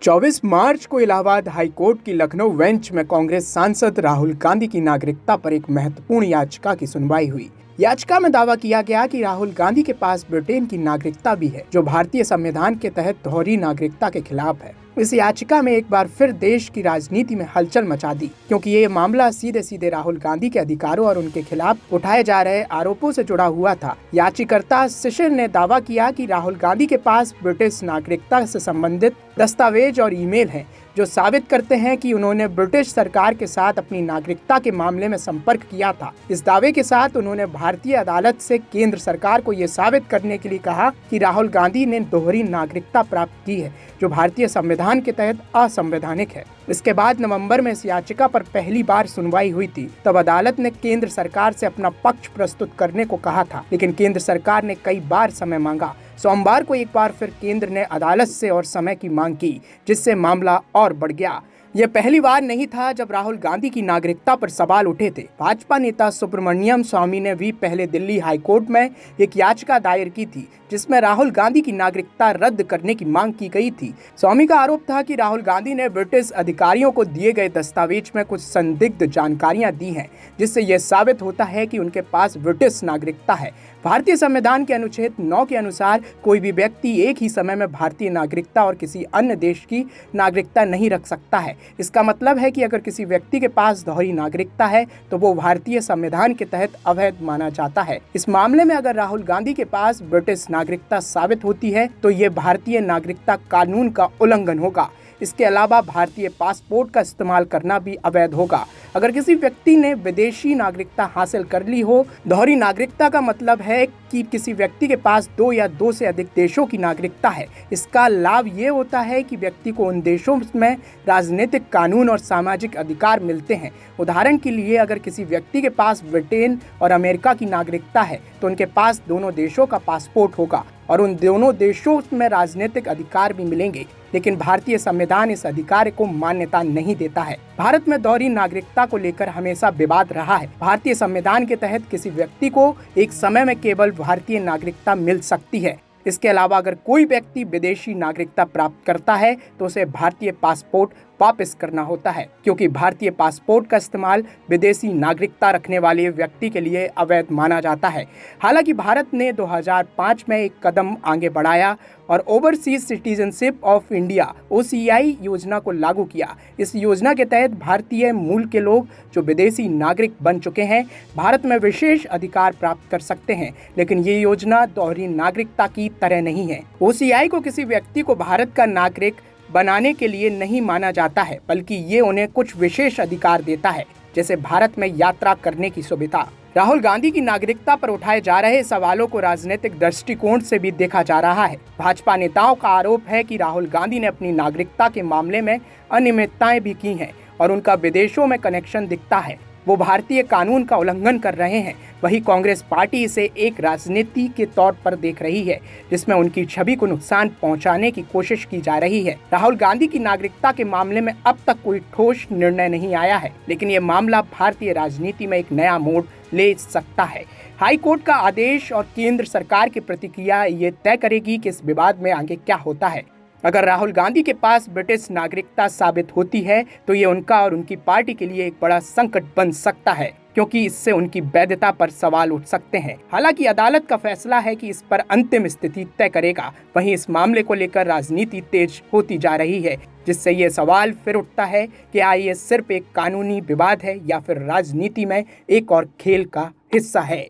24 मार्च को Allahabad high court की Lucknow bench में कांग्रेस सांसद राहुल गांधी की नागरिकता पर एक महत्वपूर्ण याचिका की सुनवाई हुई। याचिका में दावा किया गया कि राहुल गांधी के पास ब्रिटेन की नागरिकता भी है, जो भारतीय संविधान के तहत दोहरी नागरिकता के खिलाफ है। इस याचिका में एक बार फिर देश की राजनीति में हलचल मचा दी, क्योंकि ये मामला सीधे सीधे राहुल गांधी के अधिकारों और उनके खिलाफ उठाए जा रहे आरोपों से जुड़ा हुआ था। याचिकाकर्ता शिशिर ने दावा किया कि राहुल गांधी के पास ब्रिटिश नागरिकता से संबंधित दस्तावेज और ईमेल हैं, जो साबित करते हैं कि उन्होंने ब्रिटिश सरकार के साथ अपनी नागरिकता के मामले में संपर्क किया था। इस दावे के साथ उन्होंने भारतीय अदालत से केंद्र सरकार को ये साबित करने के लिए कहा कि राहुल गांधी ने दोहरी नागरिकता प्राप्त की है, जो भारतीय संविधान के तहत असंवैधानिक है। इसके बाद नवंबर में इस याचिका पर पहली बार सुनवाई हुई थी। तब अदालत ने केंद्र सरकार से अपना पक्ष प्रस्तुत करने को कहा था, लेकिन केंद्र सरकार ने कई बार समय मांगा। सोमवार को एक बार फिर केंद्र ने अदालत से और समय की मांग की, जिससे मामला और बढ़ गया। यह पहली बार नहीं था जब राहुल गांधी की नागरिकता पर सवाल उठे थे। भाजपा नेता सुब्रमण्यम स्वामी ने भी पहले दिल्ली हाई कोर्ट में एक याचिका दायर की थी, जिसमें राहुल गांधी की नागरिकता रद्द करने की मांग की गई थी। स्वामी का आरोप था कि राहुल गांधी ने ब्रिटिश अधिकारियों को दिए गए दस्तावेज में कुछ संदिग्ध जानकारियां दी हैं, जिससे यह साबित होता है कि उनके पास ब्रिटिश नागरिकता है। भारतीय संविधान के अनुच्छेद 9 के अनुसार कोई भी व्यक्ति एक ही समय में भारतीय नागरिकता और किसी अन्य देश की नागरिकता नहीं रख सकता है। इसका मतलब है कि अगर किसी व्यक्ति के पास दोहरी नागरिकता है तो वो भारतीय संविधान के तहत अवैध माना जाता है। इस मामले में अगर राहुल गांधी के पास ब्रिटिश नागरिकता साबित होती है तो ये भारतीय नागरिकता कानून का उल्लंघन होगा। इसके अलावा भारतीय पासपोर्ट का इस्तेमाल करना भी अवैध होगा। अगर किसी व्यक्ति ने विदेशी नागरिकता हासिल कर ली हो, दोहरी नागरिकता का मतलब है कि किसी व्यक्ति के पास 2 या 2 से अधिक देशों की नागरिकता है। इसका लाभ ये होता है कि व्यक्ति को उन देशों में राजनीतिक, कानून और सामाजिक अधिकार मिलते हैं। उदाहरण के लिए, अगर किसी व्यक्ति के पास ब्रिटेन और अमेरिका की नागरिकता है तो उनके पास दोनों देशों का पासपोर्ट होगा और उन दोनों देशों में राजनीतिक अधिकार भी मिलेंगे, लेकिन भारतीय संविधान इस अधिकार को मान्यता नहीं देता है। भारत में दोहरी नागरिकता को लेकर हमेशा विवाद रहा है। भारतीय संविधान के तहत किसी व्यक्ति को एक समय में केवल भारतीय नागरिकता मिल सकती है। इसके अलावा अगर कोई व्यक्ति विदेशी नागरिकता प्राप्त करता है तो उसे भारतीय पासपोर्ट वापस करना होता है, क्योंकि भारतीय पासपोर्ट का इस्तेमाल विदेशी नागरिकता रखने वाले व्यक्ति के लिए अवैध माना जाता है। हालांकि भारत ने 2005 में एक कदम आगे बढ़ाया और overseas citizenship of India OCI योजना को लागू किया। इस योजना के तहत भारतीय मूल के लोग जो विदेशी नागरिक बन चुके हैं, भारत में विशेष अधिकार प्राप्त कर सकते हैं, लेकिन ये योजना दोहरी नागरिकता की तरह नहीं है। OCI को किसी व्यक्ति को भारत का नागरिक बनाने के लिए नहीं माना जाता है, बल्कि ये उन्हें कुछ विशेष अधिकार देता है, जैसे भारत में यात्रा करने की सुविधा। राहुल गांधी की नागरिकता पर उठाए जा रहे सवालों को राजनीतिक दृष्टिकोण से भी देखा जा रहा है। भाजपा नेताओं का आरोप है कि राहुल गांधी ने अपनी नागरिकता के मामले में अनियमितताएं भी की हैं और उनका विदेशों में कनेक्शन दिखता है। वो भारतीय कानून का उल्लंघन कर रहे हैं। वहीं कांग्रेस पार्टी इसे एक राजनीति के तौर पर देख रही है, जिसमें उनकी छवि को नुकसान पहुंचाने की कोशिश की जा रही है। राहुल गांधी की नागरिकता के मामले में अब तक कोई ठोस निर्णय नहीं आया है, लेकिन ये मामला भारतीय राजनीति में एक नया मोड़ ले सकता है। हाई कोर्ट का आदेश और केंद्र सरकार की प्रतिक्रिया ये तय करेगी कि इस विवाद में आगे क्या होता है। अगर राहुल गांधी के पास ब्रिटिश नागरिकता साबित होती है तो ये उनका और उनकी पार्टी के लिए एक बड़ा संकट बन सकता है, क्योंकि इससे उनकी वैधता पर सवाल उठ सकते हैं। हालांकि अदालत का फैसला है कि इस पर अंतिम स्थिति तय करेगा। वहीं इस मामले को लेकर राजनीति तेज होती जा रही है, जिससे ये सवाल फिर उठता है कि क्या ये सिर्फ एक कानूनी विवाद है या फिर राजनीति में एक और खेल का हिस्सा है।